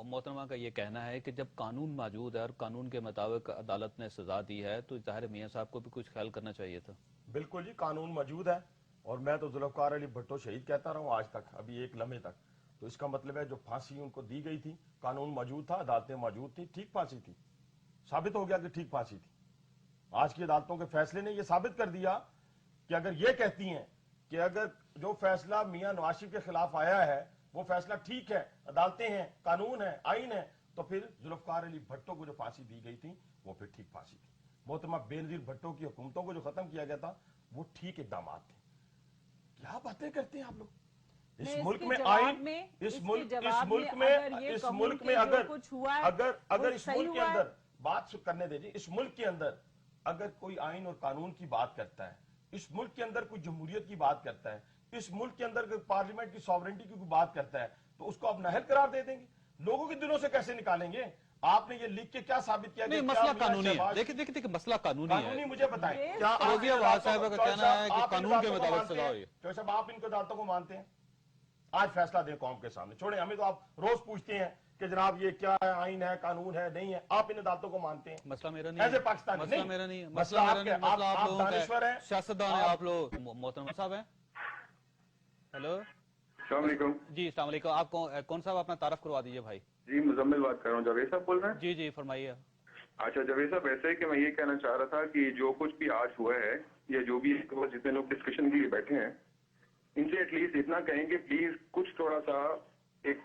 محترمہ کا یہ کہنا ہے کہ جب قانون موجود ہے اور قانون کے مطابق عدالت نے سزا دی ہے تو ظاہر میاں صاحب کو بھی کچھ خیال کرنا چاہیے تھا. بالکل جی، قانون موجود ہے اور میں تو ذوالفقار علی بھٹو شہید کہتا رہا ہوں آج تک، ابھی ایک لمحے تک. تو اس کا مطلب ہے جو پھانسی ان کو دی گئی تھی، قانون موجود تھا، عدالتیں موجود تھی، ٹھیک پھانسی تھی. ثابت ہو گیا کہ ٹھیک پھانسی تھی. آج کی عدالتوں کے فیصلے نے یہ ثابت کر دیا کہ اگر یہ کہتی ہیں کہ اگر جو فیصلہ میاں نواز شریف کے خلاف آیا ہے وہ فیصلہ ٹھیک ہے، عدالتیں ہیں، قانون ہے، آئین ہے، تو پھر ذوالفقار علی بھٹو کو جو پھانسی دی گئی تھی وہ پھر ٹھیک پھانسی تھی. محترمہ بے نظیر بھٹو کی حکومتوں کو جو ختم کیا گیا تھا وہ ٹھیک اقدامات تھے. کیا باتیں کرتے ہیں آپ لوگ؟ اس ملک میں آئین، اس ملک میں اگر اس ملک کے اندر بات کرنے دے جی، اس ملک کے اندر اگر کوئی آئین اور قانون کی بات کرتا ہے، اس ملک کے اندر کوئی جمہوریت کی بات کرتا ہے، اس ملک کے اندر پارلیمنٹ کی ساورنٹی کی کوئی بات کرتا ہے تو اس کو آپ نااہل قرار دے دیں گے؟ لوگوں کے دلوں سے کیسے نکالیں گے؟ آپ نے یہ لکھ کے کیا ثابت کیا؟ نہیں، مسئلہ قانونی ہے. دیکھیں مسئلہ قانونی ہے. قانونی مجھے بتائیں، کیا فوزیہ وہاب صاحبہ کا کہنا ہے کہ قانون کے مطابق سزا ہوئی ہے. چوہدری صاحب آپ ان کو عدالتوں کو مانتے ہیں؟ آج فیصلہ دیں قوم کے سامنے. چھوڑیں، ہمیں تو آپ روز پوچھتے ہیں کہ جناب یہ کیا ہے، آئین ہے، قانون ہے، نہیں ہے. آپ ان عدالتوں کو مانتے ہیں؟ مسئلہ میرا نہیں ہے. ایسے پاکستانی مسئلہ میرا نہیں ہے. مسئلہ آپ کے، آپ دانشور ہیں، سیاستدان ہیں آپ لوگ. محترم صاحب ہیں. ہیلو، السلام علیکم. جی السلام علیکم. آپ کون صاحب اپنا تعارف کروا دیجیے بھائی. جی مزمل بات کر رہا ہوں. جاوید صاحب بول رہے ہیں؟ جی فرمائیے. اچھا جاوید صاحب، ایسا ہے کہ میں یہ کہنا چاہ رہا تھا کہ جو کچھ بھی آج ہوا ہے یا جو بھی جتنے لوگ ڈسکشن کے لیے بیٹھے ہیں ان سے ایٹ لیسٹ اتنا کہیں کہ پلیز کچھ تھوڑا سا ایک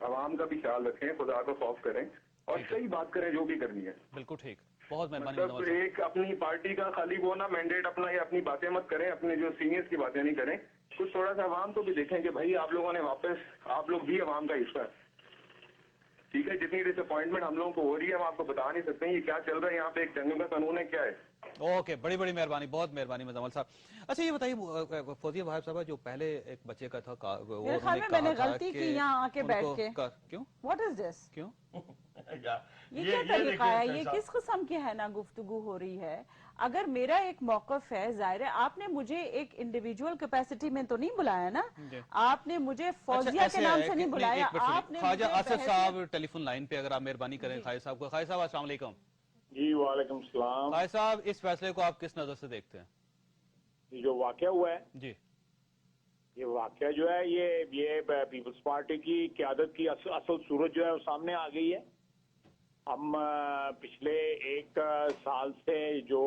عوام کا بھی خیال رکھیں، خدا کا خوف کریں اور صحیح بات کریں جو بھی کرنی ہے. بالکل ٹھیک، بہت مہربانی. مطلب ایک اپنی پارٹی کا خالی وہ نا مینڈیٹ اپنا یا اپنی باتیں مت کریں، اپنے جو سینئرز کی باتیں نہیں کریں. کچھ تھوڑا سا عوام کو بھی دیکھیں کہ بھائی آپ لوگوں نے واپس، آپ لوگ بھی عوام کا حصہ ہے. ٹھیک ہے، جتنی ڈس اپوائنٹمنٹ ہم لوگوں کو ہو رہی ہے ہم آپ کو بتا نہیں سکتے ہیں یہ کیا چل رہا ہے یہاں پہ، ایک جنگل کا قانون ہے کیا ہے. اوکے، بڑی مہربانی، بہت مہربانی مزمل صاحب. اچھا یہ بتائیے فوزیہ وہاب صاحبہ، جو پہلے ایک بچے کا تھا میں نے غلطی کی یہاں آ کے بیٹھ کے. کیوں؟ واٹ از دس؟ کیوں؟ یہ کیا طریقہ ہے؟ یہ کس قسم کی ہے نا گفتگو ہو رہی ہے؟ اگر میرا ایک موقف ہے، ظاہر ہے آپ نے مجھے ایک انڈیویجول کیپیسٹی میں تو نہیں بلایا نا، آپ نے مجھے فوزیہ کے نام سے نہیں بلایا. آپ نے خواجہ اسد صاحب ٹیلی فون لائن پہ، اگر آپ مہربانی کریں خواجہ صاحب کو. خواجہ صاحب السلام علیکم. جی وعلیکم السلام. خواجہ صاحب اس فیصلے کو آپ کس نظر سے دیکھتے ہیں؟ یہ جو واقعہ ہوا ہے، جی یہ واقعہ جو ہے یہ پیپلز پارٹی کی قیادت کی اصل صورت جو ہے وہ سامنے آ گئی ہے. ہم پچھلے ایک سال سے جو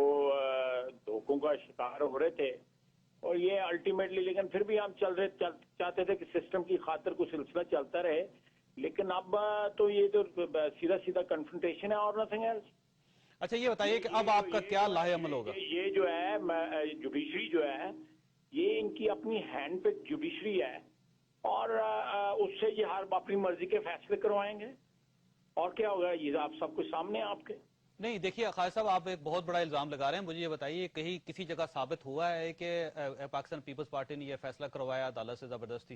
دھوکوں کا شکار ہو رہے تھے اور یہ الٹیمیٹلی، لیکن پھر بھی ہم چاہتے تھے کہ سسٹم کی خاطر کوئی سلسلہ چلتا رہے، لیکن اب تو یہ تو سیدھا کنفرنٹیشن ہے اور نتھنگ ایلس. اچھا یہ بتائیے کہ اب آپ کا کیا لاہ عمل ہوگا؟ یہ جو ہے جوڈیشری جو ہے یہ ان کی اپنی ہینڈ پہ جوڈیشری ہے اور اس سے یہ ہر اپنی مرضی کے فیصلے کروائیں گے. اور کیا ہوگا؟ یہ آپ سب کچھ سامنے آپ کے. نہیں دیکھیے خواجہ صاحب، آپ ایک بہت بڑا الزام لگا رہے ہیں. مجھے یہ بتائیے کہیں کسی جگہ ثابت ہوا ہے کہ پاکستان پیپلز پارٹی نے یہ فیصلہ کروایا عدالت سے زبردستی؟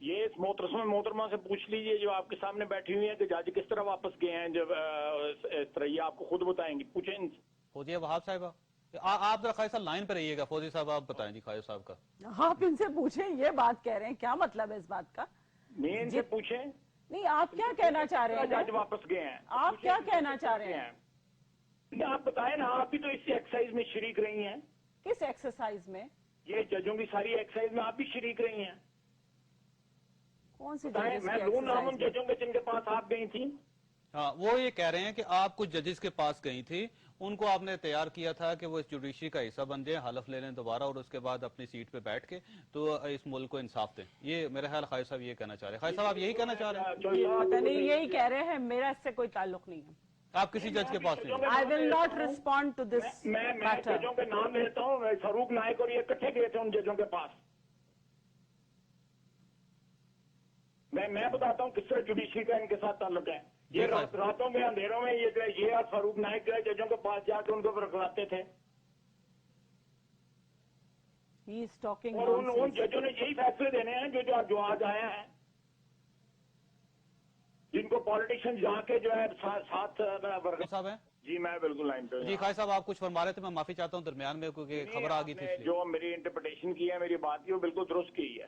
یہ اس محترمہ سے پوچھ لیجئے جو آپ کے سامنے بیٹھی ہوئی ہیں کہ جج کس طرح واپس گئے ہیں. جب اس طرح یہ آپ کو خود بتائیں گی، پوچھیں ان سے. فوزیہ وہاب صاحبہ آپ ذرا خواجہ صاحب لائن پہ رہیے گا. فوزی صاحب آپ بتائیں جی خواجہ صاحب کا. آپ ان سے پوچھیں، یہ بات کہہ رہے ہیں، کیا مطلب ہے اس بات کا؟ نہیں ان سے پوچھیں. نہیں آپ کیا کہنا چاہ رہے ہیں؟ جج واپس گئے ہیں، آپ کیا کہنا چاہ رہے ہیں؟ آپ بتائیں نا، آپ بھی تو اس ایکسرسائز میں شریک رہی ہیں. کس ایکسرسائز میں؟ یہ ججوں کی ساری ایکسرسائز میں آپ بھی شریک رہی ہیں. کون سی میں لون نام ان ججوں کے جن کے پاس آپ گئی تھی. ہاں، وہ یہ کہہ رہے ہیں کہ آپ کچھ ججز کے پاس گئی تھی، ان کو آپ نے تیار کیا تھا کہ وہ اس جوڈیشری کا حصہ بن جائیں، حلف لے لیں دوبارہ اور اس کے بعد اپنی سیٹ پہ بیٹھ کے تو اس ملک کو انصاف دیں. یہ میرے خیال خواجہ صاحب یہ کہنا چاہ رہے ہیں. خواجہ صاحب آپ یہی کہنا چاہ رہے ہیں؟ پتہ نہیں یہی کہہ رہے ہیں، میرا اس سے کوئی تعلق نہیں ہے. آپ کسی جج کے پاس نہیں؟ I will not respond to this میں matter. ججوں کے نام لیتا ہوں. فاروق نائک اور یہ اکٹھے گئے تھے ان ججوں کے پاس. میں بتاتا ہوں کس طرح جوڈیشری کا ان کے ساتھ تعلق ہے. یہ راتوں میں اندھیروں میں یہ فاروق نائک جو ہے ججوں کے پاس جا کے ان کو رکھواتے تھے. He is talking اور ان ججوں نے یہی فیصلے دینے ہیں جو آج آئے ہیں، جن کو پالیٹیشین جا کے جو ہے ساتھ صاحب ہیں. جی میں بالکل لائن پہ. جی خواجہ صاحب آپ کچھ فرما رہے تھے، میں معافی چاہتا ہوں درمیان میں کیونکہ خبر آ گئی تھی. جو میری انٹرپریٹیشن کی ہے میری بات کی وہ بالکل درست کی ہے.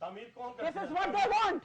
This is what they want.